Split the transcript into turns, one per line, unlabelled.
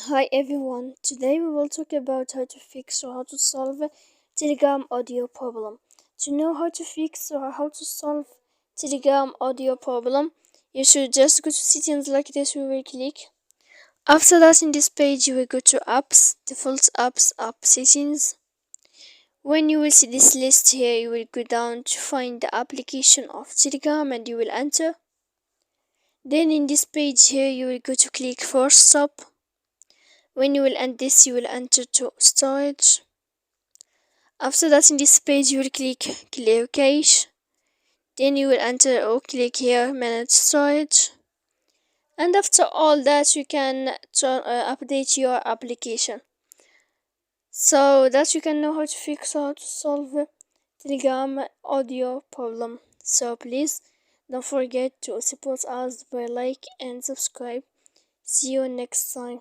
Hi everyone, today we will talk about how to fix or how to solve a Telegram audio problem. To know how to fix or how to solve Telegram audio problem, you should just go to settings like this. We will click. After that, in this page, you will go to apps, default apps, app settings. When you will see this list here, you will go down to find the application of Telegram and you will enter. Then in this page here, you will go to click for stop. When you will end this, you will enter to storage. After that, in this page, you will click clear cache. Then you will enter or click here manage storage. And after all that, you can update your application so that you can know how to fix or how to solve a Telegram audio problem. So please don't forget to support us by like and subscribe. See you next time.